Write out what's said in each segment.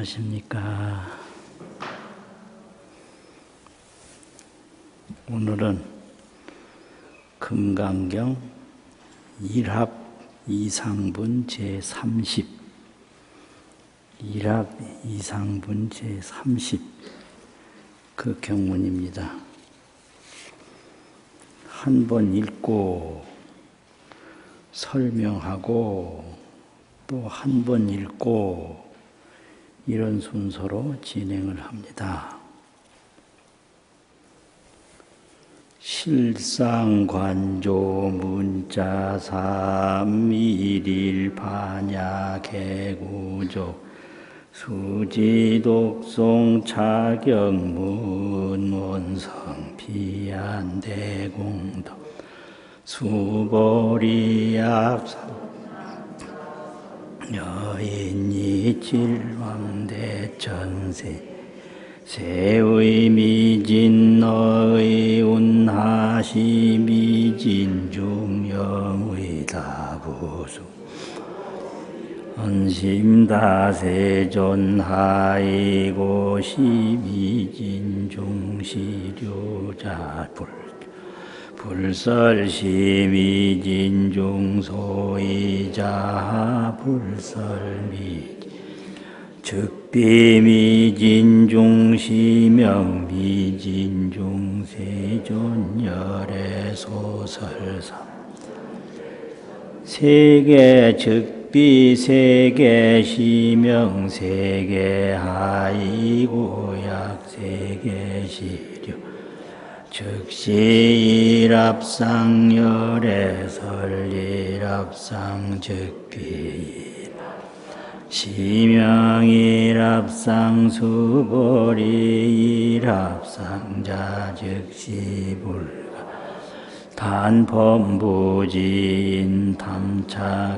안녕하십니까. 오늘은 금강경 1합 이상분 제30 1합 이상분 제30 그 경문입니다. 한 번 읽고 설명하고 또 한 번 읽고 이런 순서로 진행을 합니다. 실상관조 문자삼 일일 반야개구조 수지독송 차경문 원성 비안대공덕 수보리약사 여인이 칠왕대천세 세의 미진 너의 운하시 미진 중영의 다부수 언심다세존 하이고시 미진 중시료자 불설시 미진 중소이자 불설미 즉비미진중시명 미진중세존열애소설삼 세계 즉비 세계 시명 세계 하이고약 세계 시료 즉시 일합상 열애설 일합상 즉비 시명일합상 수보리 일합상자 즉시불가 단법부진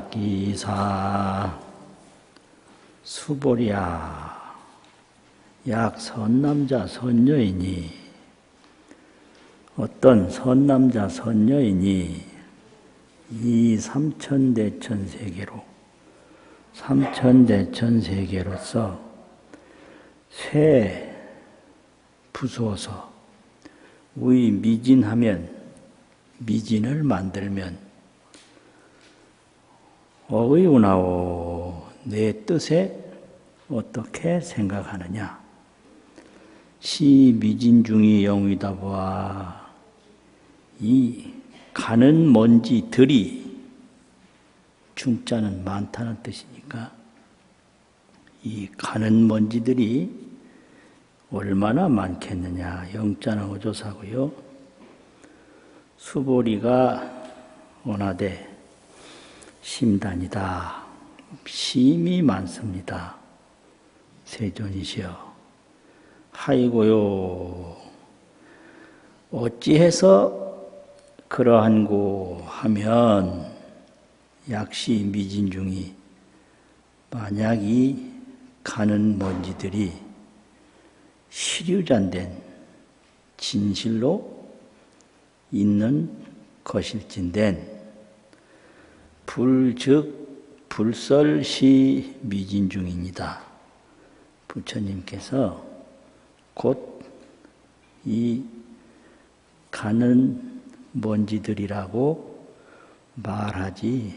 탐착기사 수보리야 약 선남자 선녀이니 어떤 선남자 선녀이니 이 삼천대천세계로 삼천대천세계로서 쇠 부수어서 우리 미진하면 미진을 만들면 어의우나오 내 뜻에 어떻게 생각하느냐 시 미진중이 영이다 보아 이 가는 먼지들이 중자는 많다는 뜻이니까 이 가는 먼지들이 얼마나 많겠느냐. 영자는 어조사고요. 수보리가 원하되 심단이다. 심이 많습니다. 세존이시여. 하이고요. 어찌해서 그러한고 하면 약시 미진중이 만약 이 가는 먼지들이 시류잔된 진실로 있는 것일진된 불즉 불설시 미진중입니다. 부처님께서 곧 이 가는 먼지들이라고 말하지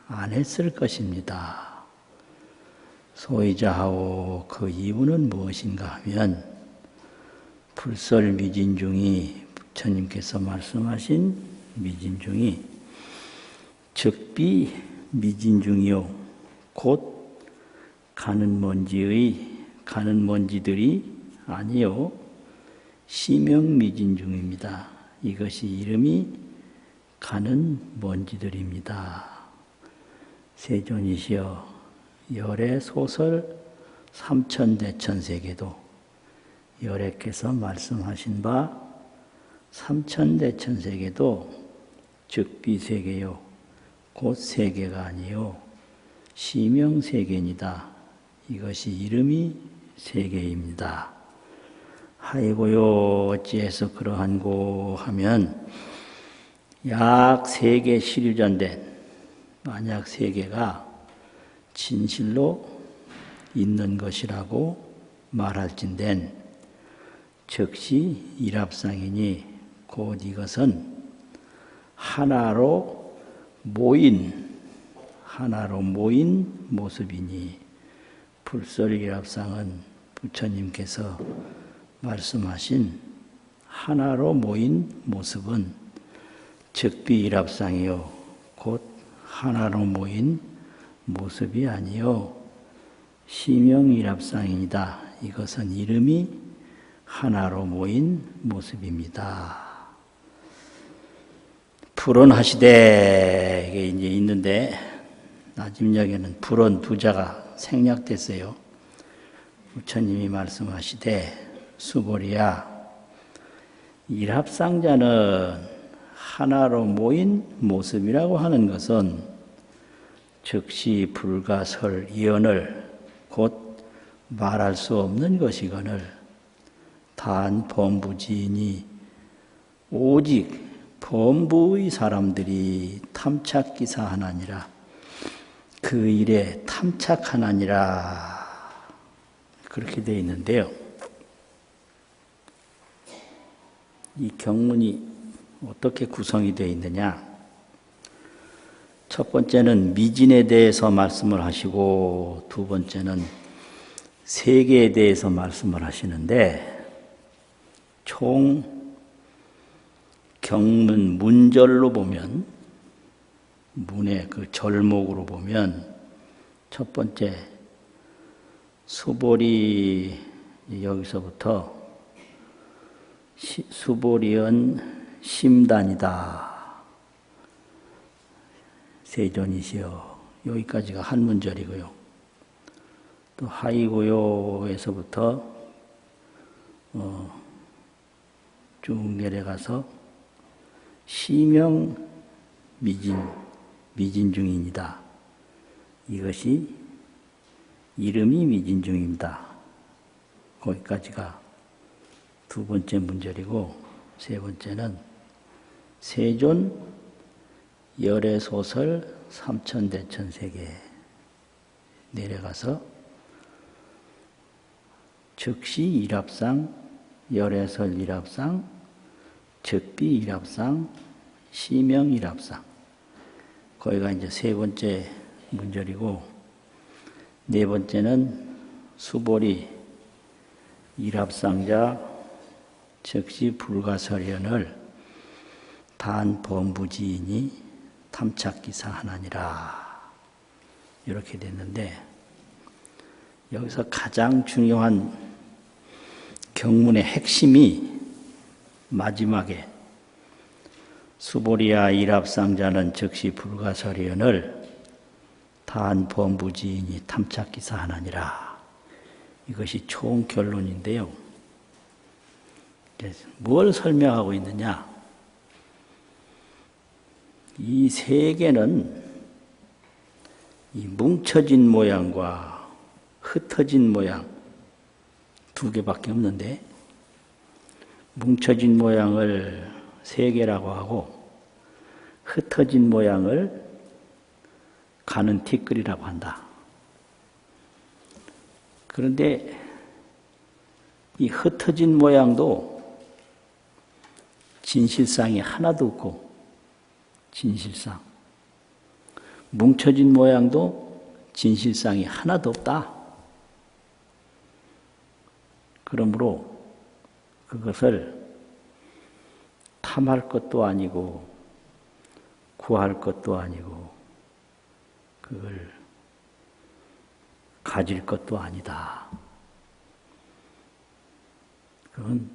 않았을 것입니다. 소이자하오 그 이유는 무엇인가 하면 불설 미진중이 부처님께서 말씀하신 미진중이 즉비 미진중이요 곧 가는 먼지들이 아니요 시명 미진중입니다. 이것이 이름이 가는 먼지들입니다. 세존이시여 열애 소설 삼천대천세계도 열애께서 말씀하신 바 삼천대천세계도 즉비세계요 곧 세계가 아니요 시명세계입니다. 이것이 이름이 세계입니다. 하이고요 어찌해서 그러한고 하면 약 세계 시류잔된 만약 세계가 진실로 있는 것이라고 말할진된 즉시 일합상이니 곧 이것은 하나로 모인 모습이니 불설일합상은 부처님께서 말씀하신 하나로 모인 모습은 즉비일합상이요 곧 하나로 모인 모습이 아니요 시명일합상이니다. 이것은 이름이 하나로 모인 모습입니다. 불언하시되 이게 이제 있는데 나집역에는 불언 두자가 생략됐어요. 부처님이 말씀하시되 수보리야 일합상자는 하나로 모인 모습이라고 하는 것은 즉시 불가설 이언을 곧 말할 수 없는 것이거늘 단 범부지인이 오직 범부의 사람들이 탐착기사하나니라 그 일에 탐착하나니라 그렇게 되어 있는데요. 이 경문이 어떻게 구성이 되어 있느냐? 첫 번째는 미진에 대해서 말씀을 하시고 두 번째는 세계에 대해서 말씀을 하시는데 총 경문 문절로 보면 문의 그 절목으로 보면 첫 번째 수보리 여기서부터 수보리언 심단이다. 세존이시여 여기까지가 한 문절이고요. 또 하이고요에서부터 쭉 내려가서 시명 미진중입니다. 이것이 이름이 미진중입니다. 거기까지가 두 번째 문절이고 세 번째는 세존 열애소설 삼천대천세계 내려가서 즉시 일합상, 열애설 일합상, 즉비 일합상, 시명 일합상 거기가 이제 세 번째 문절이고 네 번째는 수보리 일합상자 즉시 불가설현을 단 범부지인이 탐착기사 하나니라 이렇게 됐는데 여기서 가장 중요한 경문의 핵심이 마지막에 수보리아 일합상자는 즉시 불가설현을 단 범부지인이 탐착기사 하나니라 이것이 총 결론인데요. 뭘 설명하고 있느냐? 이 세계는 이 뭉쳐진 모양과 흩어진 모양 두 개밖에 없는데 뭉쳐진 모양을 세계라고 하고 흩어진 모양을 가는 티끌이라고 한다. 그런데 이 흩어진 모양도 진실상이 하나도 없고 진실상 뭉쳐진 모양도 진실상이 하나도 없다. 그러므로 그것을 탐할 것도 아니고 구할 것도 아니고 그걸 가질 것도 아니다. 그건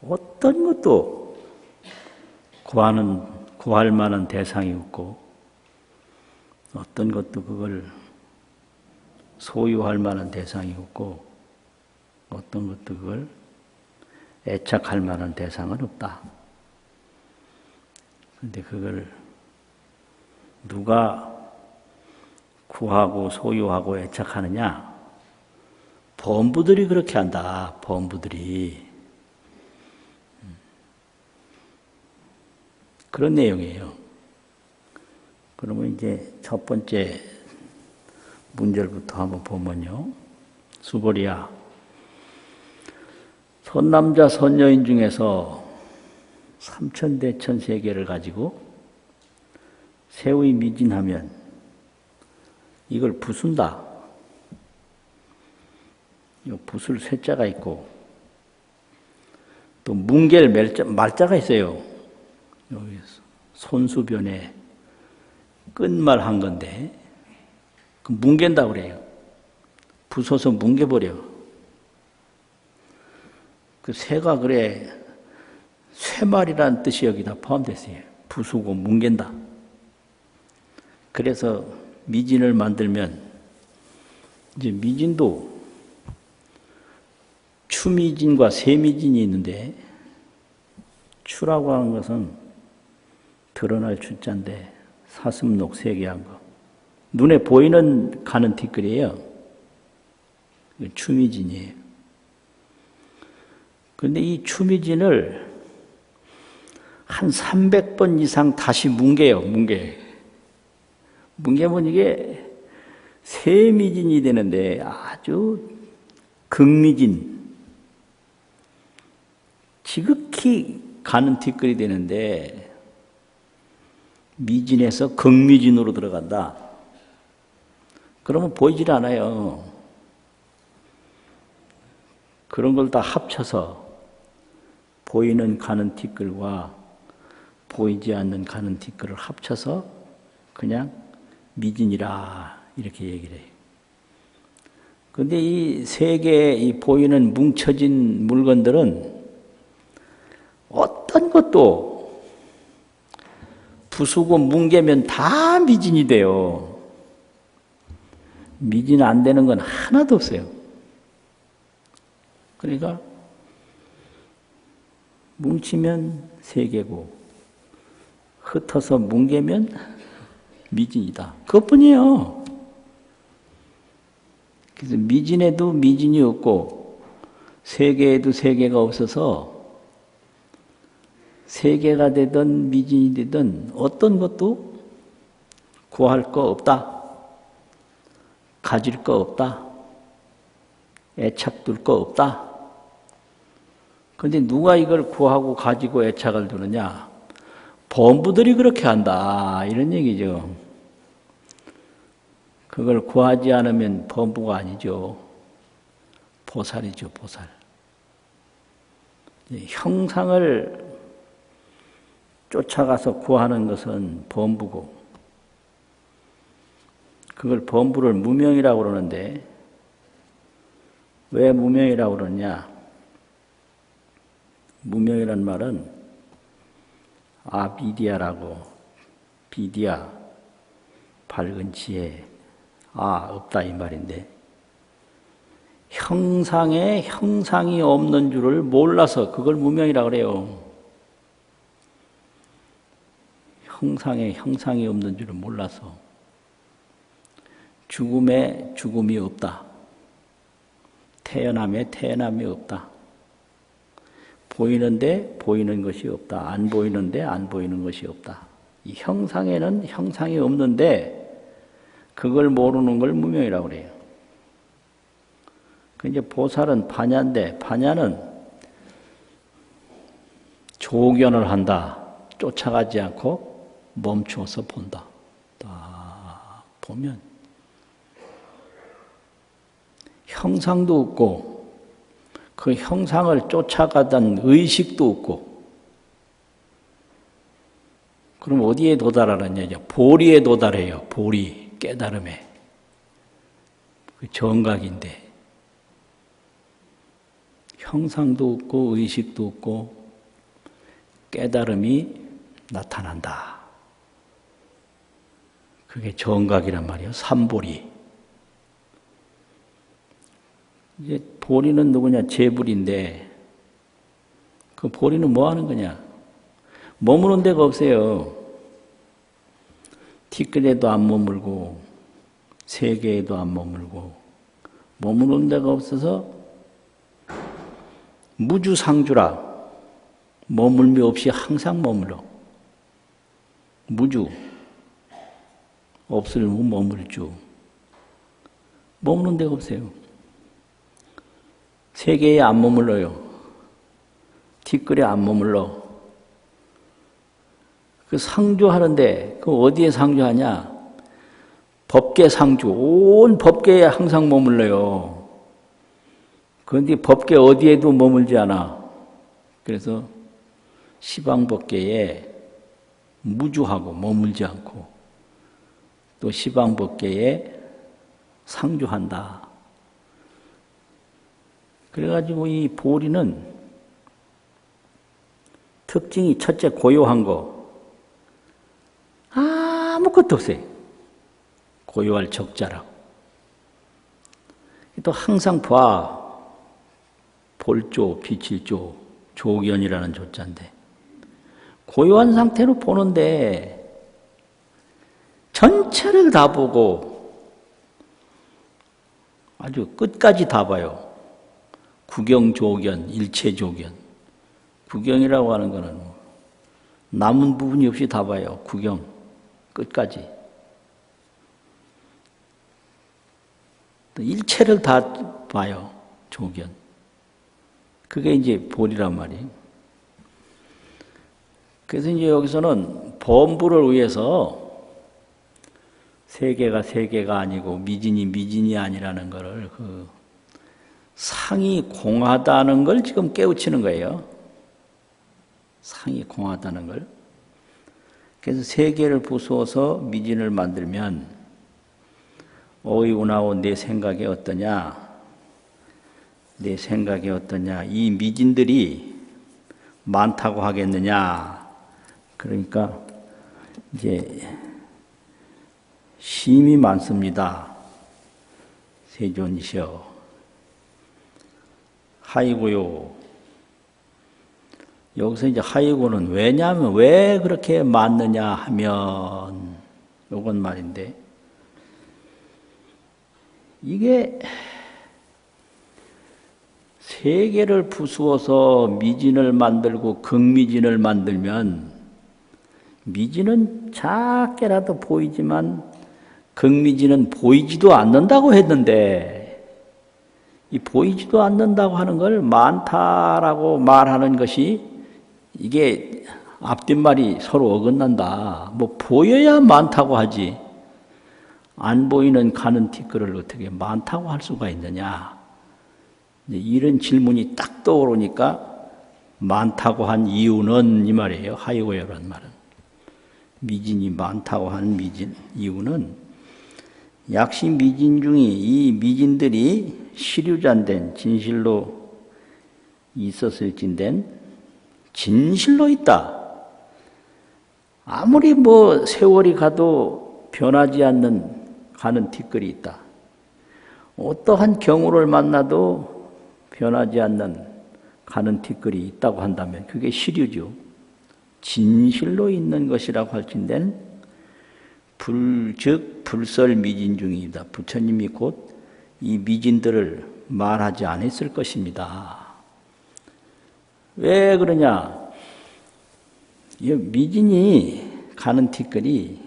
어떤 것도 구할 만한 대상이 없고 어떤 것도 그걸 소유할 만한 대상이 없고 어떤 것도 그걸 애착할 만한 대상은 없다. 그런데 그걸 누가 구하고 소유하고 애착하느냐? 범부들이 그렇게 한다. 범부들이. 그런 내용이에요. 그러면 이제 첫 번째 문절부터 한번 보면요. 수보리야, 선남자 선여인 중에서 삼천대천 세계를 가지고 새의 미진하면 이걸 부순다. 부술 쇠자가 있고 또 뭉갤 말자가 있어요. 여기 손수변에 끝말 한 건데 그 뭉갠다 그래요. 부숴서 뭉개버려. 그 새가 그래 쇠말이라는 뜻이 여기다 포함됐어요. 부수고 뭉갠다. 그래서 미진을 만들면 이제 미진도 추미진과 세미진이 있는데 추라고 하는 것은 드러날 추자인데 사슴록 세개한 거. 눈에 보이는 가는 티끌이에요. 추미진이에요. 그런데 이 추미진을 한 300번 이상 다시 뭉개요. 뭉개면 이게 세미진이 되는데 아주 극미진, 지극히 가는 티끌이 되는데 미진에서 극미진으로 들어간다. 그러면 보이질 않아요. 그런 걸 다 합쳐서 보이는 가는 티끌과 보이지 않는 가는 티끌을 합쳐서 그냥 미진이라 이렇게 얘기를 해요. 그런데 이 세 개의 이 보이는 뭉쳐진 물건들은 어떤 것도 부수고 뭉개면 다 미진이 돼요. 미진 안 되는 건 하나도 없어요. 그러니까 뭉치면 세 개고 흩어서 뭉개면 미진이다. 그것뿐이에요. 그래서 미진에도 미진이 없고 세 개에도 세 개가 없어서 세 개가 되든 미진이 되든 어떤 것도 구할 거 없다. 가질 거 없다. 애착 둘 거 없다. 그런데 누가 이걸 구하고 가지고 애착을 두느냐? 범부들이 그렇게 한다. 이런 얘기죠. 그걸 구하지 않으면 범부가 아니죠. 보살이죠, 보살. 형상을 쫓아가서 구하는 것은 범부고, 그걸 범부를 무명이라고 그러는데, 왜 무명이라고 그러냐? 무명이란 말은 아비디아라고, 비디아, 밝은 지혜, 없다 이 말인데, 형상에 형상이 없는 줄을 몰라서 그걸 무명이라고 그래요. 형상에 형상이 없는 줄을 몰라서 죽음에 죽음이 없다. 태어남에 태어남이 없다. 보이는데 보이는 것이 없다. 안 보이는데 안 보이는 것이 없다. 이 형상에는 형상이 없는데 그걸 모르는 걸 무명이라고 그래요. 이제 보살은 파냐인데 파냐는 조견을 한다. 쫓아가지 않고 멈추어서 본다. 딱 보면 형상도 없고 그 형상을 쫓아가던 의식도 없고 그럼 어디에 도달하느냐? 보리에 도달해요. 보리, 깨달음에. 그 정각인데 형상도 없고 의식도 없고 깨달음이 나타난다. 그게 정각이란 말이에요. 삼보리. 이제 보리는 누구냐? 재불인데 그 보리는 뭐 하는 거냐? 머무는 데가 없어요. 티끌에도 안 머물고 세계에도 안 머물고 머무는 데가 없어서 무주상주라 머물미 없이 항상 머물러. 무주 없으면 머물주. 머무는 데가 없어요. 세계에 안 머물러요. 티끌에 안 머물러. 그 상주하는데 그 어디에 상주하냐? 법계 상주. 온 법계에 항상 머물러요. 그런데 법계 어디에도 머물지 않아. 그래서 시방법계에 무주하고 머물지 않고 또 시방법계에 상주한다. 그래가지고 이 보리는 특징이 첫째 고요한 거. 아무것도 없어요. 고요할 적자라고. 또 항상 봐. 볼조, 비칠조, 조견이라는 조자인데 고요한 상태로 보는데 전체를 다 보고 아주 끝까지 다 봐요. 구경조견, 일체조견. 구경이라고 하는 거는 남은 부분이 없이 다 봐요. 구경, 끝까지. 또 일체를 다 봐요. 조견. 그게 이제 보리란 말이에요. 그래서 이제 여기서는 범부를 위해서 세계가 아니고 미진이 아니라는 것을 그 상이 공하다는 걸 지금 깨우치는 거예요. 상이 공하다는 걸. 그래서 세계를 부수어서 미진을 만들면 어이구나오 내 생각이 어떠냐? 내 생각이 어떠냐? 이 미진들이 많다고 하겠느냐? 그러니까 이제 심이 많습니다. 세존이시여. 하이고요. 여기서 이제 하이고는 왜냐하면 왜 그렇게 많느냐 하면 요건 말인데 이게 세계를 부수어서 미진을 만들고 극미진을 만들면 미진은 작게라도 보이지만 극미진은 보이지도 않는다고 했는데 이 보이지도 않는다고 하는 걸 많다라고 말하는 것이 이게 앞뒷말이 서로 어긋난다. 뭐 보여야 많다고 하지 안 보이는 가는 티끌을 어떻게 많다고 할 수가 있느냐. 이런 질문이 딱 떠오르니까 많다고 한 이유는 이 말이에요. 하이고요란 말은. 미진이 많다고 한 이유는 약시 미진 중에 이 미진들이 시류잔된 진실로 있었을진된 진실로 있다. 아무리 뭐 세월이 가도 변하지 않는 가는 티끌이 있다. 어떠한 경우를 만나도 변하지 않는 가는 티끌이 있다고 한다면 그게 시류죠. 진실로 있는 것이라고 할진된 즉 불설 미진 중이다. 부처님이 곧 이 미진들을 말하지 않았을 것입니다. 왜 그러냐? 이 미진이 가는 티끌이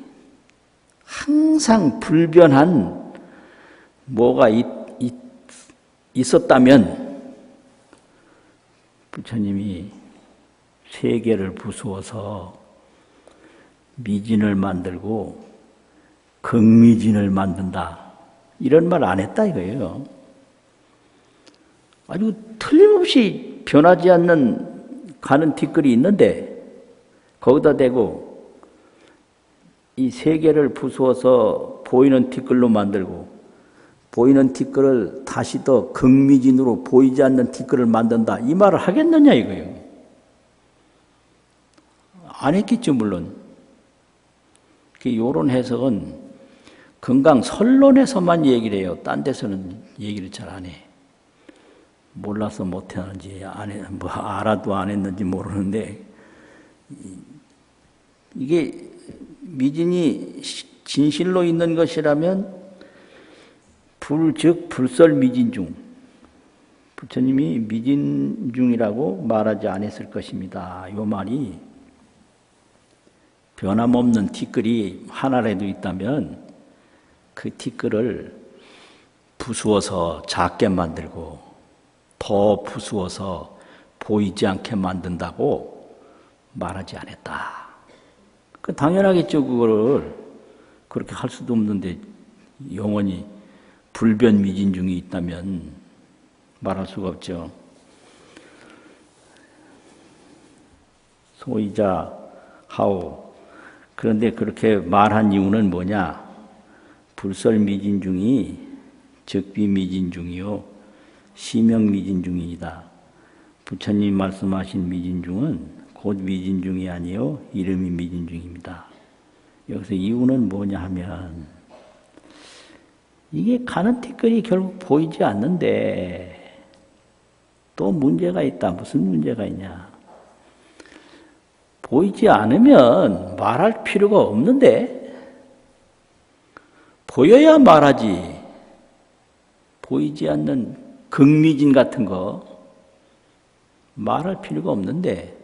항상 불변한 뭐가 있었다면 부처님이 세계를 부수어서 미진을 만들고 극미진을 만든다. 이런 말 안 했다 이거예요. 아주 틀림없이 변하지 않는 가는 티끌이 있는데 거기다 대고 이 세계를 부수어서 보이는 티끌로 만들고 보이는 티끌을 다시 더 극미진으로 보이지 않는 티끌을 만든다. 이 말을 하겠느냐 이거예요. 안 했겠죠 물론. 이런 해석은 건강설론에서만 얘기를 해요. 딴 데서는 얘기를 잘 안 해. 몰라서 못하는지 뭐 알아도 안 했는지 모르는데 이게 미진이 진실로 있는 것이라면 즉 불설 미진 중 부처님이 미진 중이라고 말하지 않았을 것입니다. 이 말이 변함없는 티끌이 하나라도 있다면 그 티끌을 부수어서 작게 만들고 더 부수어서 보이지 않게 만든다고 말하지 않았다. 그 당연하겠죠. 그거를 그렇게 할 수도 없는데 영원히 불변미진중이 있다면 말할 수가 없죠. 소이자 하오. 그런데 그렇게 말한 이유는 뭐냐? 불설미진중이 적비미진중이요 시명미진중이다. 부처님 말씀하신 미진중은 곧 미진중이 아니요 이름이 미진중입니다. 여기서 이유는 뭐냐 하면 이게 가는 티끌이 결국 보이지 않는데 또 문제가 있다. 무슨 문제가 있냐? 보이지 않으면 말할 필요가 없는데 보여야 말하지. 보이지 않는 극미진 같은 거 말할 필요가 없는데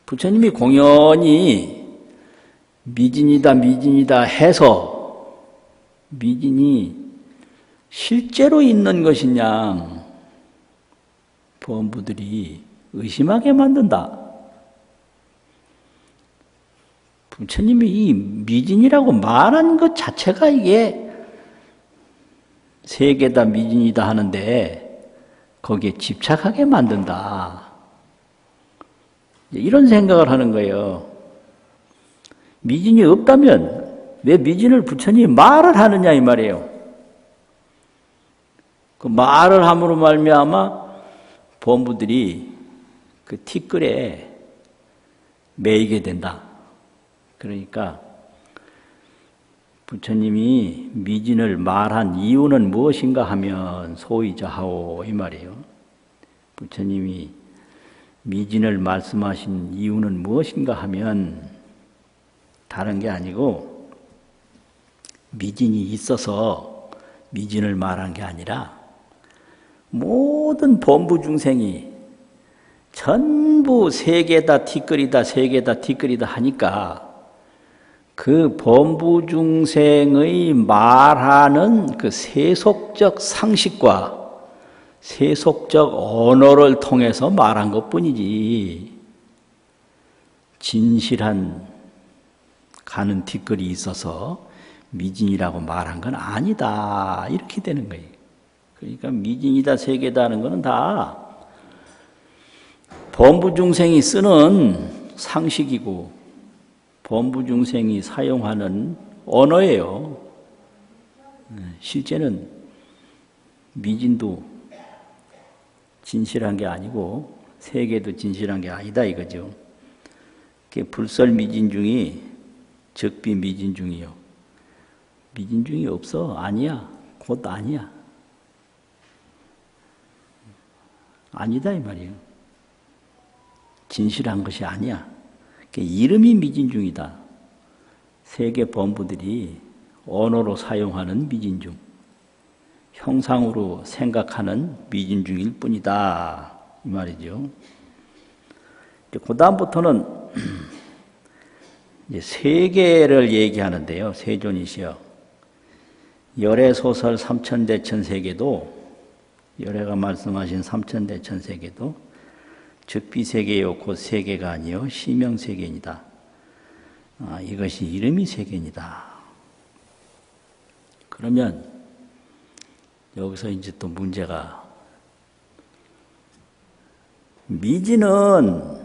부처님이 공연히 미진이다 미진이다 해서 미진이 실제로 있는 것이냐 범부들이 의심하게 만든다. 부처님이 이 미진이라고 말한 것 자체가 이게 세계다 미진이다 하는데 거기에 집착하게 만든다. 이런 생각을 하는 거예요. 미진이 없다면 왜 미진을 부처님이 말을 하느냐 이 말이에요. 그 말을 함으로 말미암아 범부들이 그 티끌에 매이게 된다. 그러니까 부처님이 미진을 말한 이유는 무엇인가 하면 소이자하오 이 말이에요. 부처님이 미진을 말씀하신 이유는 무엇인가 하면 다른 게 아니고 미진이 있어서 미진을 말한 게 아니라 모든 범부 중생이 전부 세계다 티끌이다 세계다 티끌이다 하니까 그 범부 중생의 말하는 그 세속적 상식과 세속적 언어를 통해서 말한 것뿐이지 진실한 가는 티끌이 있어서 미진이라고 말한 건 아니다 이렇게 되는 거예요. 그러니까 미진이다 세계다 하는 것은 다 범부 중생이 쓰는 상식이고 범부 중생이 사용하는 언어예요. 실제는 미진도 진실한 게 아니고 세계도 진실한 게 아니다 이거죠. 불설미진중이 적비미진중이요. 미진중이 없어. 아니야. 곧 아니야. 아니다 이 말이에요. 진실한 것이 아니야. 이름이 미진중이다. 세계 범부들이 언어로 사용하는 미진중, 형상으로 생각하는 미진중일 뿐이다. 이 말이죠. 그 다음부터는 세계를 얘기하는데요. 세존이시여. 열애소설 삼천대천세계도 열애가 말씀하신 삼천대천세계도 적비세계요 곧 세계가 아니요 시명세계이다. 이것이 이름이 세계이다. 그러면 여기서 이제 또 문제가 미진은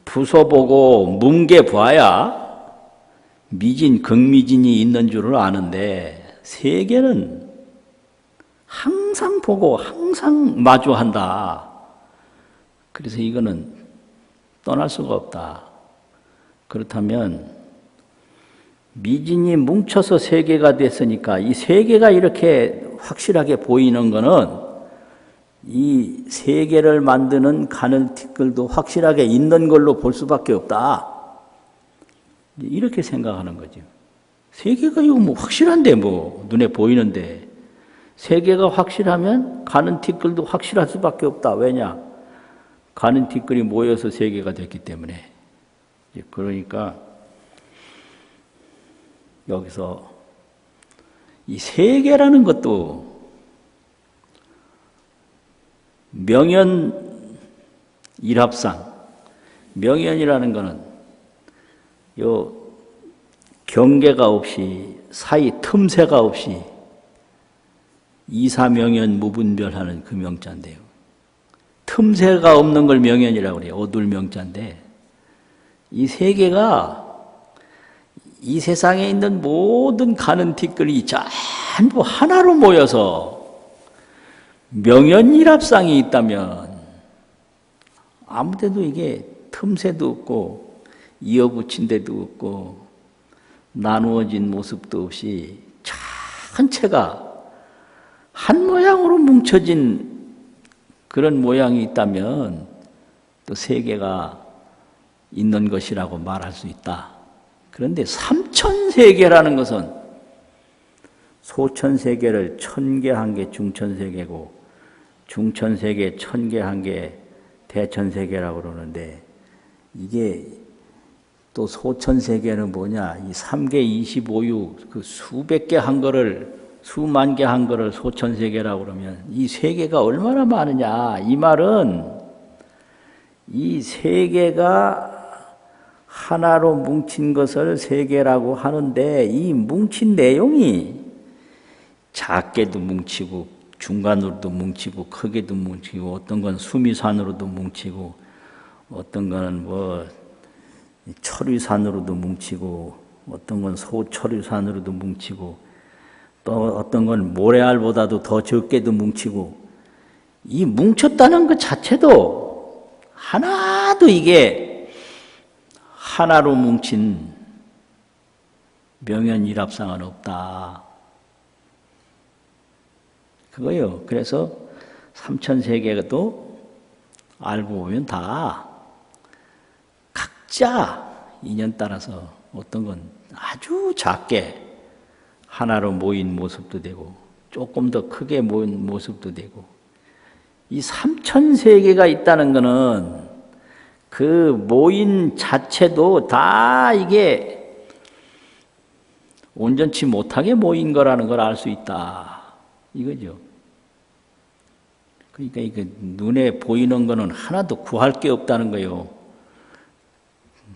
부숴보고 뭉개봐야 미진, 극미진이 있는 줄을 아는데 세계는 항상 보고 항상 마주한다. 그래서 이거는 떠날 수가 없다. 그렇다면 미진이 뭉쳐서 세계가 됐으니까 이 세계가 이렇게 확실하게 보이는 거는 이 세계를 만드는 가늘 티끌도 확실하게 있는 걸로 볼 수밖에 없다. 이렇게 생각하는 거죠. 세계가 이거 뭐 확실한데 뭐 눈에 보이는데 세계가 확실하면 가는 티끌도 확실할 수밖에 없다. 왜냐? 가는 티끌이 모여서 세계가 됐기 때문에. 그러니까 여기서 이 세계라는 것도 명연 일합상, 명연이라는 것은 요 경계가 없이 사이 틈새가 없이 이사명연 무분별하는 그 명자인데요. 틈새가 없는 걸 명연이라고 그래요. 오둘명자인데 이 세계가 이 세상에 있는 모든 가는 뒷글이 전부 하나로 모여서 명연일합상이 있다면 아무데도 이게 틈새도 없고 이어붙인 데도 없고 나누어진 모습도 없이 전체가 한 모양으로 뭉쳐진 그런 모양이 있다면 또 세계가 있는 것이라고 말할 수 있다. 그런데 삼천세계라는 것은 소천세계를 천계한계 중천세계고 중천세계 천계한계 대천세계라고 그러는데 이게 또 소천세계는 뭐냐? 이 3개 25유 그 수백 개 한 거를 수만 개 한 거를 소천세계라고 그러면 이 세계가 얼마나 많으냐? 이 말은 이 세계가 하나로 뭉친 것을 세계라고 하는데 이 뭉친 내용이 작게도 뭉치고 중간으로도 뭉치고 크게도 뭉치고 어떤 건 수미산으로도 뭉치고 어떤 거는 뭐 철위산으로도 뭉치고 어떤 건 소철위산으로도 뭉치고 또 어떤 건 모래알보다도 더 적게도 뭉치고 이 뭉쳤다는 것 자체도 하나도 이게 하나로 뭉친 명연일합상은 없다. 그거요. 그래서 삼천세계도 알고 보면 다 각자 인연 따라서 어떤 건 아주 작게 하나로 모인 모습도 되고 조금 더 크게 모인 모습도 되고 이 삼천세계가 있다는 것은 그 모인 자체도 다 이게 온전치 못하게 모인 거라는 걸 알 수 있다. 이거죠. 그러니까 이게 눈에 보이는 거는 하나도 구할 게 없다는 거예요.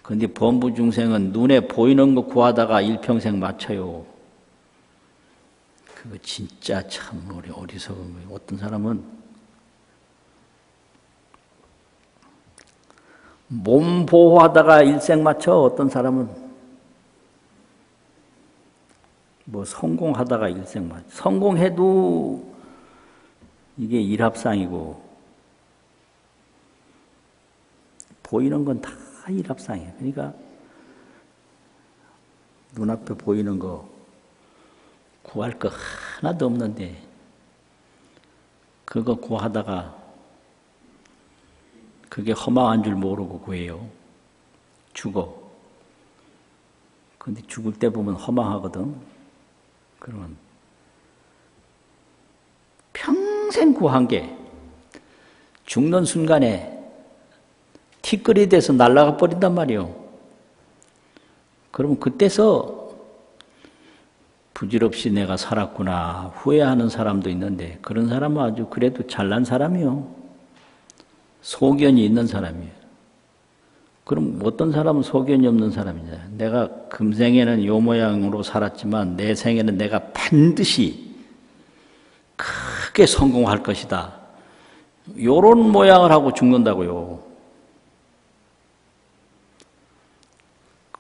그런데 범부 중생은 눈에 보이는 거 구하다가 일평생 맞춰요. 그거 진짜 참 어리석은 거예요. 어떤 사람은 몸 보호하다가 일생 맞춰. 어떤 사람은 뭐 성공하다가 일생 맞춰. 성공해도 이게 일합상이고 보이는 건 다 일합상이에요. 그러니까 눈앞에 보이는 거 구할 거 하나도 없는데 그거 구하다가 그게 허망한 줄 모르고 구해요. 죽어. 근데 죽을 때 보면 허망하거든. 그러면 평생 구한 게 죽는 순간에 티끌이 돼서 날아가 버린단 말이에요. 그러면 그때서 부질없이 내가 살았구나 후회하는 사람도 있는데 그런 사람은 아주 그래도 잘난 사람이요. 소견이 있는 사람이에요. 그럼 어떤 사람은 소견이 없는 사람이냐? 내가 금생에는 요 모양으로 살았지만 내 생에는 내가 반드시 크게 성공할 것이다. 요런 모양을 하고 죽는다고요.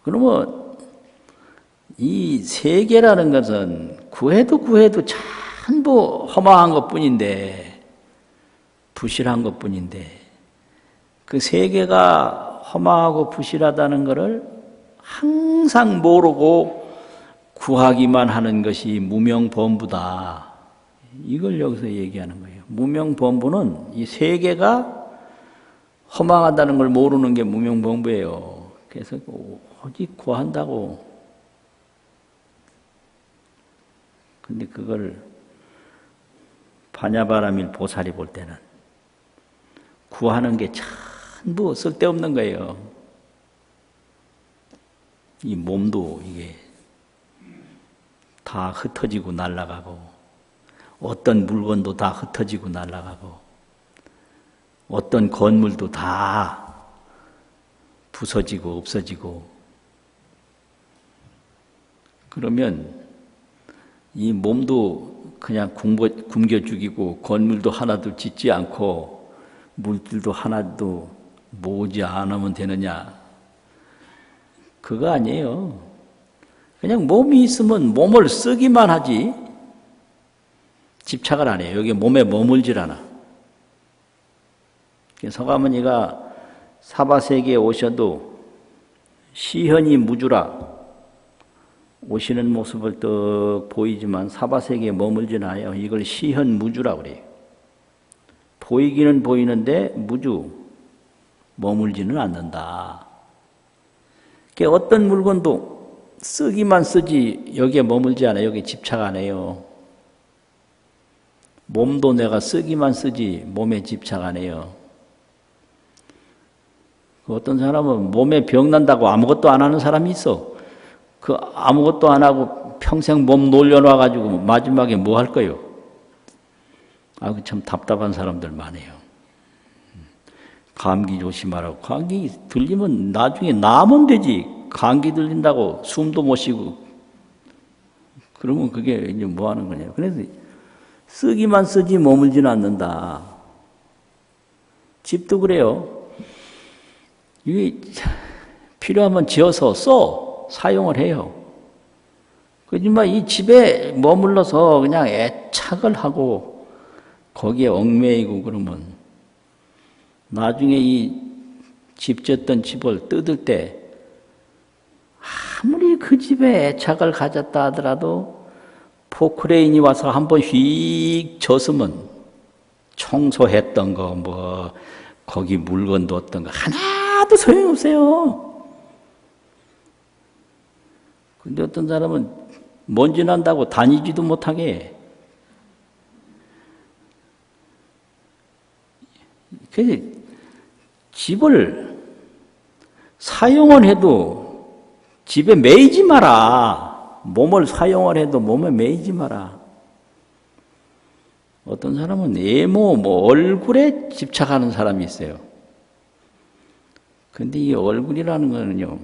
그러면 이 세계라는 것은 구해도 전부 허망한 것뿐인데 부실한 것뿐인데 그 세계가 허망하고 부실하다는 것을 항상 모르고 구하기만 하는 것이 무명범부다. 이걸 여기서 얘기하는 거예요. 무명범부는 이 세계가 허망하다는 걸 모르는 게 무명범부예요. 그래서 오직 구한다고. 근데 그걸 반야바라밀 보살이 볼 때는 구하는 게 전부 쓸데없는 거예요. 이 몸도 이게 다 다 흩어지고 날아가고 어떤 물건도 다 흩어지고 날아가고 어떤 건물도 다 부서지고 없어지고 그러면 이 몸도 그냥 굶겨 죽이고 건물도 하나도 짓지 않고 물질도 하나도 모으지 않으면 되느냐? 그거 아니에요. 그냥 몸이 있으면 몸을 쓰기만 하지 집착을 안 해요. 여기 몸에 머물질 않아. 서가모니가 사바세계에 오셔도 시현이 무주라 오시는 모습을 떡 보이지만 사바세계에 머물진 않아요. 이걸 시현 무주라 그래요. 보이기는 보이는데 무주, 머물지는 않는다. 그러니까 어떤 물건도 쓰기만 쓰지 여기에 머물지 않아요. 여기에 집착 안 해요. 몸도 내가 쓰기만 쓰지 몸에 집착 안 해요. 어떤 사람은 몸에 병 난다고 아무것도 안 하는 사람이 있어. 그 아무것도 안 하고 평생 몸 놀려놔가지고 마지막에 뭐 할 거예요? 아, 참 답답한 사람들 많아요. 감기 조심하라고. 감기 들리면 나중에 나면 되지. 감기 들린다고 숨도 못 쉬고. 그러면 그게 이제 뭐 하는 거냐. 그래서 쓰기만 쓰지 머물지는 않는다. 집도 그래요. 이게 필요하면 지어서 써. 사용을 해요. 그지만 이 집에 머물러서 그냥 애착을 하고 거기에 얽매이고 그러면 나중에 이 집 짓던 집을 뜯을 때 아무리 그 집에 애착을 가졌다 하더라도 포크레인이 와서 한번 휙 졌으면 청소했던 거 뭐 거기 물건 뒀던 거 하나도 소용없어요. 근데 어떤 사람은 먼지 난다고 다니지도 못하게 그래서 집을 사용을 해도 집에 매이지 마라. 몸을 사용을 해도 몸에 매이지 마라. 어떤 사람은 외모, 얼굴에 집착하는 사람이 있어요. 근데 이 얼굴이라는 거는요,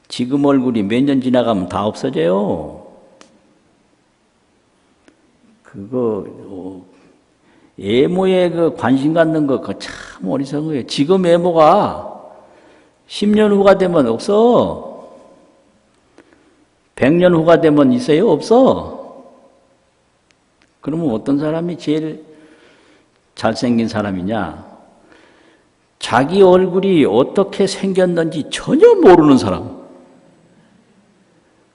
지금 얼굴이 몇 년 지나가면 다 없어져요. 그거, 외모에 그 관심 갖는 거, 그거 참 어리석은 거예요. 지금 외모가 10년 후가 되면 없어. 100년 후가 되면 있어요? 없어. 그러면 어떤 사람이 제일 잘생긴 사람이냐? 자기 얼굴이 어떻게 생겼는지 전혀 모르는 사람.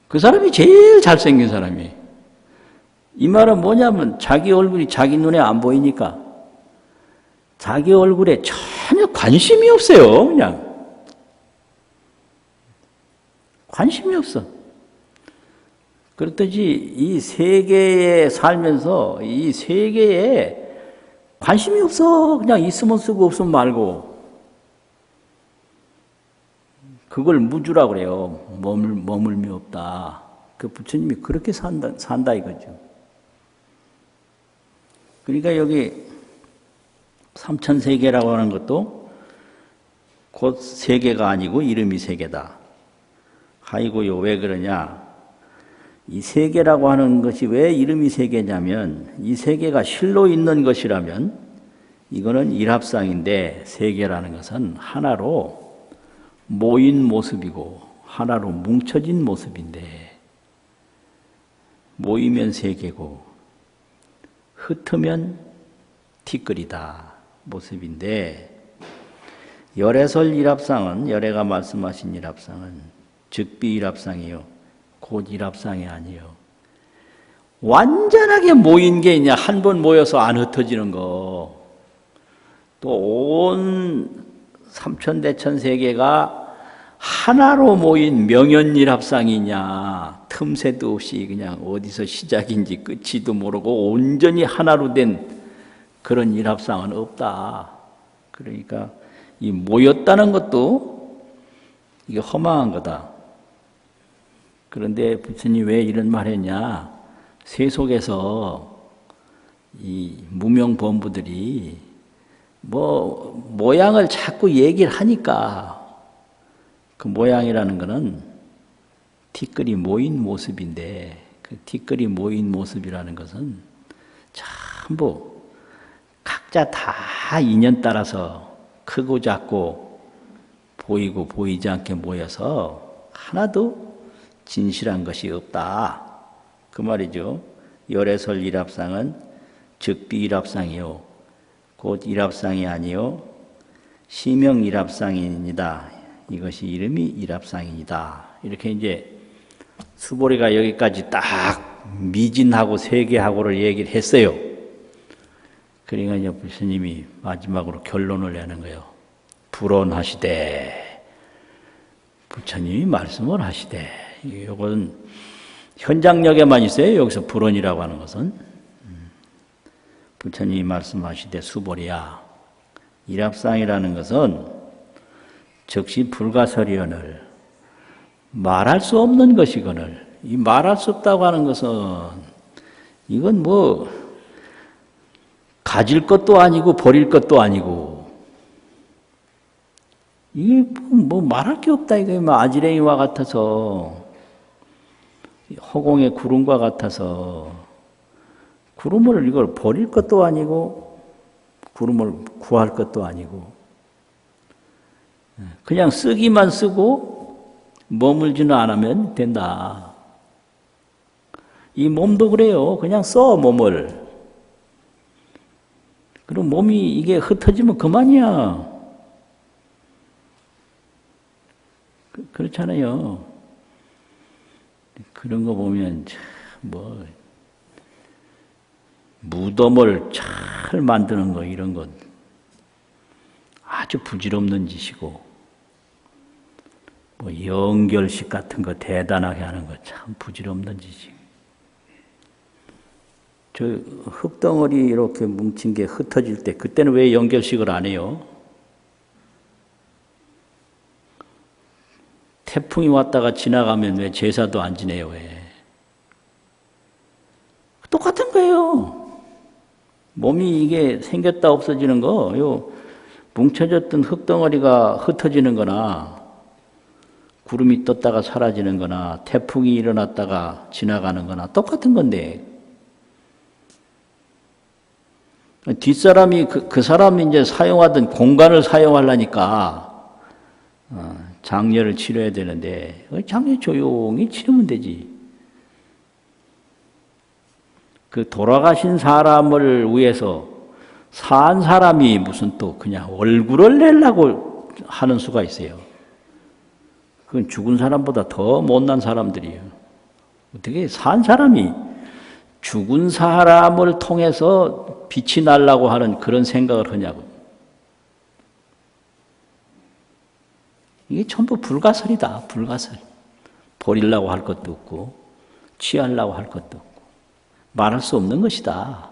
그 사람이 제일 잘생긴 사람이에요. 이 말은 뭐냐면 자기 얼굴이 자기 눈에 안 보이니까 자기 얼굴에 전혀 관심이 없어요. 그냥 관심이 없어. 그렇듯이 이 세계에 살면서 이 세계에 관심이 없어. 그냥 있으면 쓰고 없으면 말고. 그걸 무주라고 그래요. 머물미 없다. 그 부처님이 그렇게 산다 이거죠. 그러니까 여기 삼천세계라고 하는 것도 곧 세계가 아니고 이름이 세계다. 아이고요, 왜 그러냐? 이 세계라고 하는 것이 왜 이름이 세계냐면 이 세계가 실로 있는 것이라면 이거는 일합상인데 세계라는 것은 하나로 모인 모습이고 하나로 뭉쳐진 모습인데 모이면 세계고 흩으면 티끌이다 모습인데 열애설 일합상은 열애가 말씀하신 일합상은 즉비 일합상이요. 곧 일합상이 아니요. 완전하게 모인 게 있냐. 한 번 모여서 안 흩어지는 거. 또 온 삼천대천 세계가 하나로 모인 명연일합상이냐. 틈새도 없이 그냥 어디서 시작인지 끝이도 모르고 온전히 하나로 된 그런 일합상은 없다. 그러니까 이 모였다는 것도 이게 허망한 거다. 그런데 부처님이 왜 이런 말 했냐? 세속에서 이 무명범부들이 모양을 자꾸 얘기를 하니까 그 모양이라는 거는 티끌이 모인 모습인데 그 티끌이 모인 모습이라는 것은 전부 각자 다 인연 따라서 크고 작고 보이고 보이지 않게 모여서 하나도 진실한 것이 없다. 그 말이죠. 열애설 일합상은 즉비 일합상이요. 곧 일합상이 아니요. 시명 일합상이니다. 이것이 이름이 일합상이다. 이렇게 이제 수보리가 여기까지 딱 미진하고 세계하고를 얘기를 했어요. 그러니까 이제 부처님이 마지막으로 결론을 내는 거예요. 불언하시되. 부처님이 말씀을 하시되. 이건 현장력에만 있어요. 여기서 불언이라고 하는 것은. 부처님이 말씀하시되 수보리야. 일합상이라는 것은 즉시 불가설이언을 말할 수 없는 것이거늘. 이 말할 수 없다고 하는 것은 이건 가질 것도 아니고 버릴 것도 아니고 이게 말할 게 없다 이거 아지랭이와 같아서 허공의 구름과 같아서 구름을 이걸 버릴 것도 아니고 구름을 구할 것도 아니고 그냥 쓰기만 쓰고 머물지는 않으면 된다. 이 몸도 그래요. 그냥 써 몸을. 그럼 몸이 이게 흩어지면 그만이야. 그렇잖아요. 그런 거 보면 무덤을 잘 만드는 거 이런 건 아주 부질없는 짓이고 연결식 같은 거 대단하게 하는 거 참 부질없는 짓이고 저 흙덩어리 이렇게 뭉친 게 흩어질 때 그때는 왜 연결식을 안 해요? 태풍이 왔다가 지나가면 왜 제사도 안 지내요? 왜? 똑같은 거예요. 몸이 이게 생겼다 없어지는 거, 뭉쳐졌던 흙덩어리가 흩어지는 거나 구름이 떴다가 사라지는 거나 태풍이 일어났다가 지나가는 거나 똑같은 건데 뒷사람이 그 사람이 이제 사용하던 공간을 사용하려니까 장례를 치러야 되는데 장례 조용히 치르면 되지. 그 돌아가신 사람을 위해서 산 사람이 무슨 또 그냥 얼굴을 내려고 하는 수가 있어요. 그건 죽은 사람보다 더 못난 사람들이에요. 어떻게 산 사람이 죽은 사람을 통해서 빛이 나려고 하는 그런 생각을 하냐고. 이게 전부 불가설이다. 불가설. 버리려고 할 것도 없고 취하려고 할 것도 없고 말할 수 없는 것이다.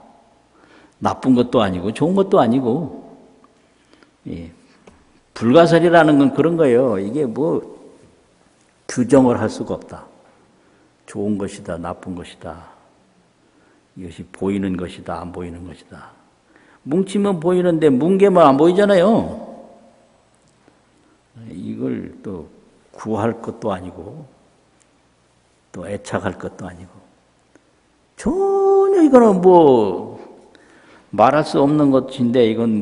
나쁜 것도 아니고 좋은 것도 아니고 불가설이라는 건 그런 거예요. 이게 규정을 할 수가 없다. 좋은 것이다. 나쁜 것이다. 이것이 보이는 것이다. 안 보이는 것이다. 뭉치면 보이는데 뭉개면 안 보이잖아요. 이걸 또 구할 것도 아니고 또 애착할 것도 아니고 전혀 이거는 말할 수 없는 것인데 이건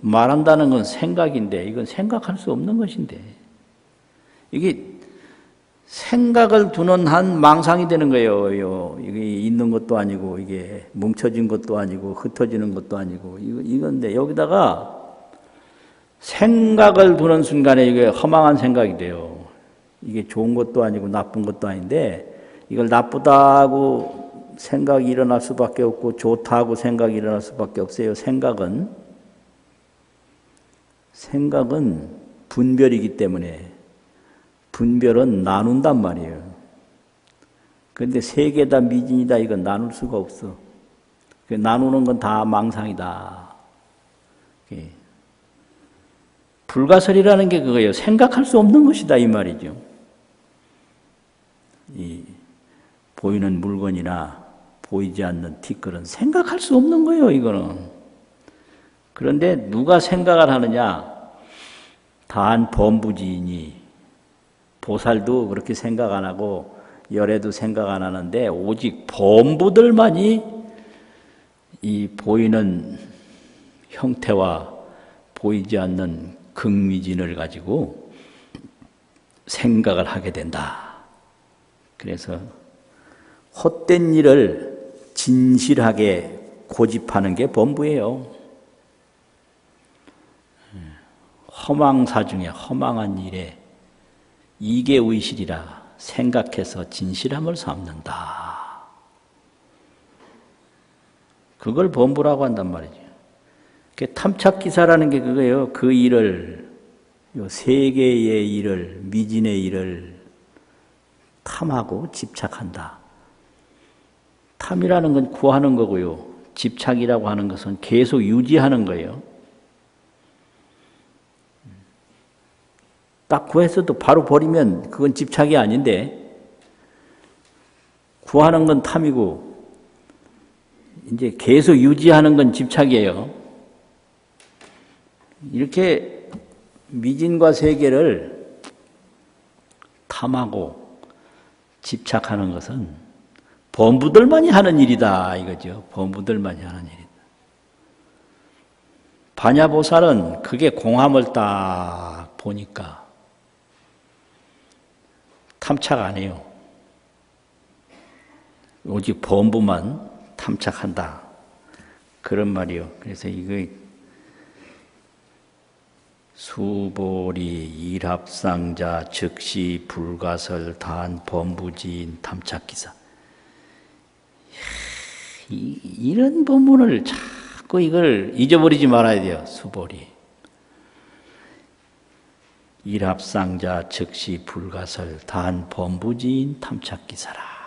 말한다는 건 생각인데 이건 생각할 수 없는 것인데 이게 생각을 두는 한 망상이 되는 거예요. 이게 있는 것도 아니고 이게 뭉쳐진 것도 아니고 흩어지는 것도 아니고 이건데 여기다가 생각을 두는 순간에 이게 허망한 생각이 돼요. 이게 좋은 것도 아니고 나쁜 것도 아닌데 이걸 나쁘다고 생각이 일어날 수밖에 없고 좋다고 생각이 일어날 수밖에 없어요. 생각은 분별이기 때문에 분별은 나눈단 말이에요. 그런데 세 개 다 미진이다. 이건 나눌 수가 없어. 나누는 건 다 망상이다. 불가설이라는 게 그거예요. 생각할 수 없는 것이다 이 말이죠. 이 보이는 물건이나 보이지 않는 티끌은 생각할 수 없는 거예요, 이거는. 그런데 누가 생각을 하느냐? 단 범부지이니, 보살도 그렇게 생각 안 하고 열애도 생각 안 하는데 오직 범부들만이 이 보이는 형태와 보이지 않는 극미진을 가지고 생각을 하게 된다. 그래서 헛된 일을 진실하게 고집하는 게 범부예요. 허망사 중에 허망한 일에 이계의실이라 생각해서 진실함을 삼는다. 그걸 범부라고 한단 말이죠. 탐착기사라는 게 그거예요. 그 일을, 요 세계의 일을, 미진의 일을 탐하고 집착한다. 탐이라는 건 구하는 거고요. 집착이라고 하는 것은 계속 유지하는 거예요. 딱 구했어도 바로 버리면 그건 집착이 아닌데, 구하는 건 탐이고 이제 계속 유지하는 건 집착이에요. 이렇게 미진과 세계를 탐하고 집착하는 것은 범부들만이 하는 일이다 이거죠. 범부들만이 하는 일이다. 반야보살은 그게 공함을 딱 보니까 탐착 안 해요. 오직 범부만 탐착한다. 그런 말이요. 그래서 이거 수보리 일합상자 즉시 불가설 단 범부지인 탐착기사. 이런 본문을 자꾸 이걸 잊어버리지 말아야 돼요. 수보리 일합상자 즉시 불가설 단 범부지인 탐착기사라.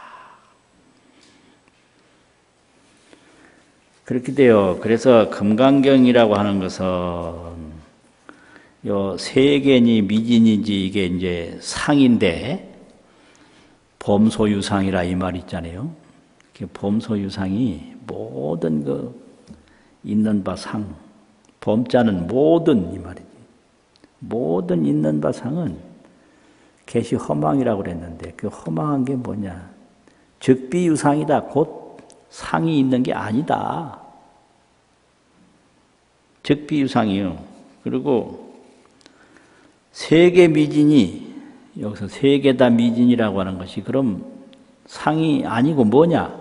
그렇게 돼요. 그래서 금강경이라고 하는 것은 요 세계니 미진인지 이게 이제 상인데 범소유상이라 이 말 있잖아요. 범소유상이 모든 그 있는 바 상, 범자는 모든 이 말이지. 모든 있는 바 상은 개시 허망이라고 그랬는데 그 허망한 게 뭐냐? 즉비유상이다. 곧 상이 있는 게 아니다. 즉비유상이요. 그리고 세계 미진이 여기서 세계다 미진이라고 하는 것이 그럼 상이 아니고 뭐냐?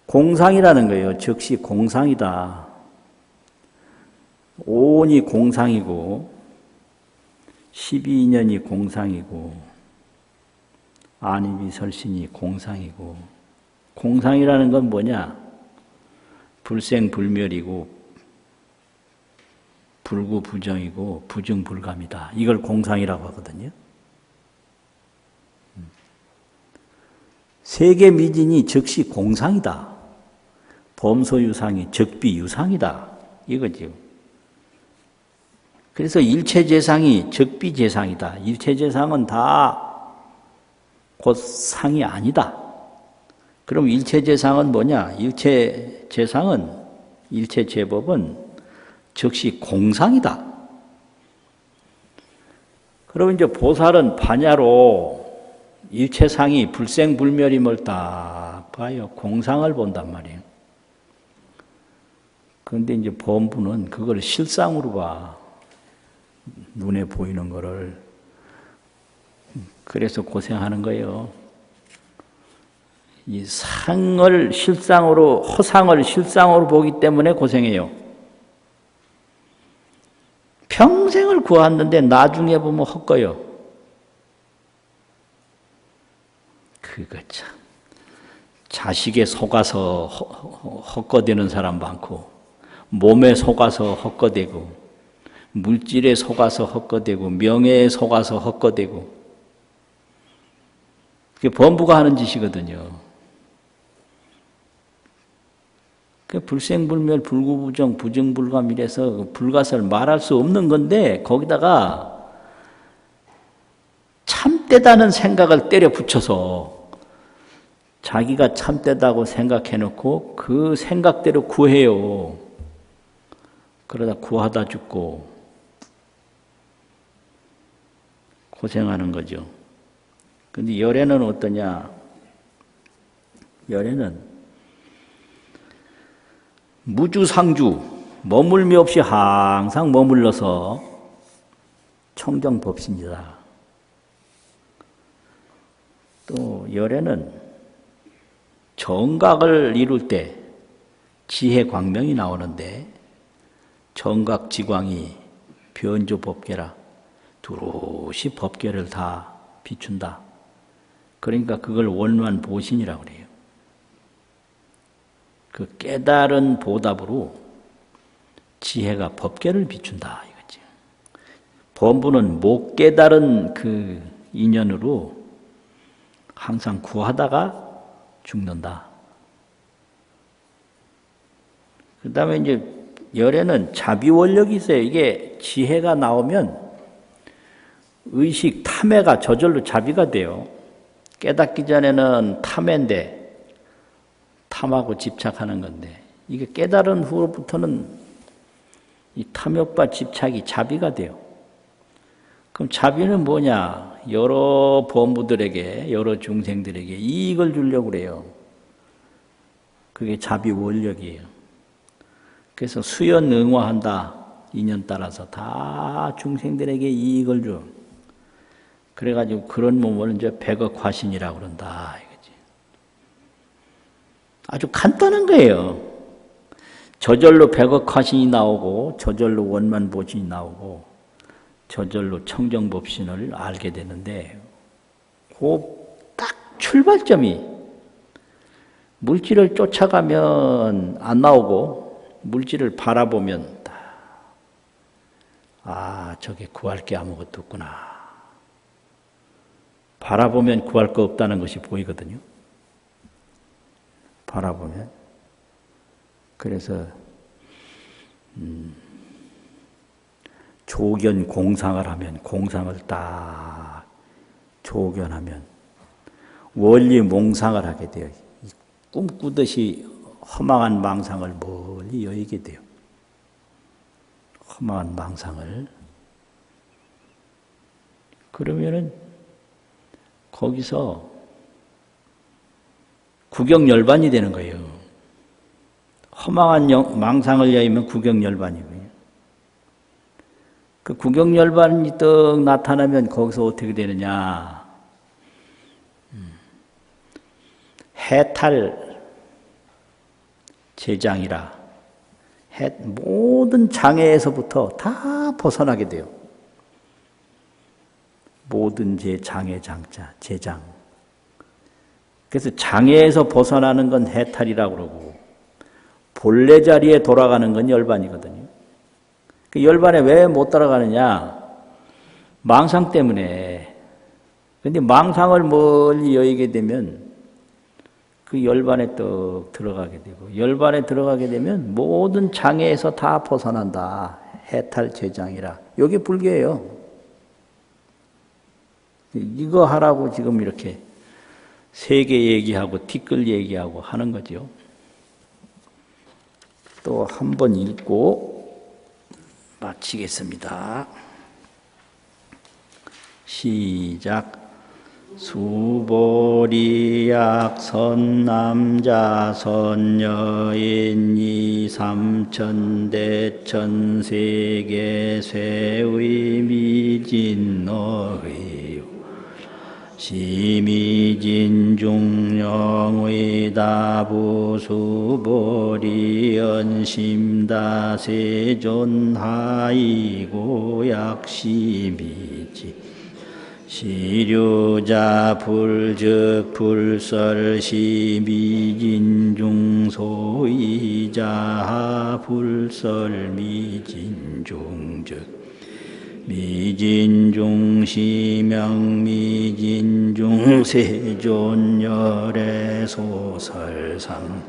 공상이라는 거예요. 즉시 공상이다. 오온이 공상이고 12인연이 공상이고 안입이 설신이 공상이고 공상이라는 건 뭐냐? 불생불멸이고 불구부정이고 부증불감이다. 이걸 공상이라고 하거든요. 세계미진이 즉시 공상이다. 범소유상이 즉비유상이다. 이거죠. 그래서 일체재상이 즉비재상이다. 일체재상은 다 곧 상이 아니다. 그럼 일체재상은 뭐냐? 일체재상은, 일체재법은 즉시 공상이다. 그럼 이제 보살은 반야로 일체상이 불생불멸임을 딱 봐요. 공상을 본단 말이에요. 그런데 이제 범부는 그걸 실상으로 봐. 눈에 보이는 거를. 그래서 고생하는 거예요. 이 상을 실상으로, 허상을 실상으로 보기 때문에 고생해요. 평생을 구했는데 나중에 보면 헛거요. 그거 참. 자식에 속아서 헛거대는 사람 많고, 몸에 속아서 헛거대고, 물질에 속아서 헛거대고, 명예에 속아서 헛거대고, 그게 범부가 하는 짓이거든요. 그 불생불멸, 불구부정, 부증불감 이래서 불가설 말할 수 없는 건데 거기다가 참되다는 생각을 때려 붙여서 자기가 참되다고 생각해놓고 그 생각대로 구해요. 그러다 구하다 죽고 고생하는 거죠. 근데 열애는 어떠냐? 열애는 무주상주, 머물미 없이 항상 머물러서 청정법시입니다. 또 열애는 정각을 이룰 때 지혜 광명이 나오는데 정각지광이 변조법계라 두루시 법계를 다 비춘다. 그러니까 그걸 원만보신이라고 그래요. 그 깨달은 보답으로 지혜가 법계를 비춘다 이거지. 범부는 못 깨달은 그 인연으로 항상 구하다가 죽는다. 그 다음에 이제 열애는 자비원력이 있어요. 이게 지혜가 나오면 의식 탐해가 저절로 자비가 돼요. 깨닫기 전에는 탐해인데 탐하고 집착하는 건데 이게 깨달은 후로부터는 이 탐욕과 집착이 자비가 돼요. 그럼 자비는 뭐냐? 여러 범부들에게, 여러 중생들에게 이익을 주려고 그래요. 그게 자비 원력이에요. 그래서 수연응화한다. 인연 따라서 다 중생들에게 이익을 줘. 그래가지고 그런 몸을 이제 백억화신이라고 그런다. 이거지. 아주 간단한 거예요. 저절로 백억화신이 나오고, 저절로 원만보신이 나오고, 저절로 청정법신을 알게 되는데 그 딱 출발점이 물질을 쫓아가면 안 나오고 물질을 바라보면 아 저게 구할 게 아무것도 없구나. 바라보면 구할 거 없다는 것이 보이거든요. 바라보면. 그래서 조견 공상을 하면 공상을 딱 조견하면 원리 몽상을 하게 돼요. 꿈꾸듯이 허망한 망상을 멀리 여의게 돼요. 허망한 망상을. 그러면은 거기서 구경열반이 되는 거예요. 허망한 망상을 여의면 구경열반이고요. 그 구경열반이 떡 나타나면 거기서 어떻게 되느냐. 해탈 제장이라 모든 장애에서부터 다 벗어나게 돼요. 모든 장애 장자 제장. 그래서 장애에서 벗어나는 건 해탈이라고 그러고 본래 자리에 돌아가는 건 열반이거든요. 그 열반에 왜 못 따라가느냐? 망상 때문에. 근데 망상을 멀리 여의게 되면 그 열반에 또 들어가게 되고 열반에 들어가게 되면 모든 장애에서 다 벗어난다. 해탈 제장이라. 이게 불교예요. 이거 하라고 지금 이렇게 세계 얘기하고 티끌 얘기하고 하는 거죠. 또 한 번 읽고 마치겠습니다. 시작. 수보리약 선남자 선여인 이삼천대천 세계 쇠의미진너의 시미진중령의 다부수보리연심다 세존하이고 약시미지 시류자 불즉 불설 시미진중 소이자 불설 미진중 즉 미진중 시명 미진중 세존열애 소설상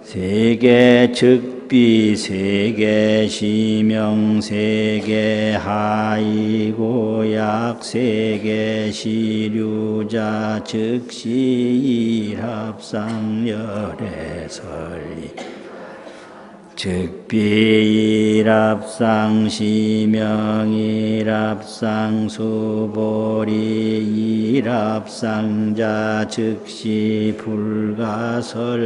세계 즉 즉비 세계 시명 세계 하이고 약 세계 시류자 즉시 일합상 열애설리 즉비 일합상 시명 일합상 수보리 일합상자 즉시 불가설단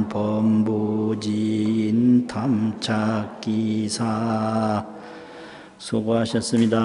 범부지인 탐착기사 수고하셨습니다.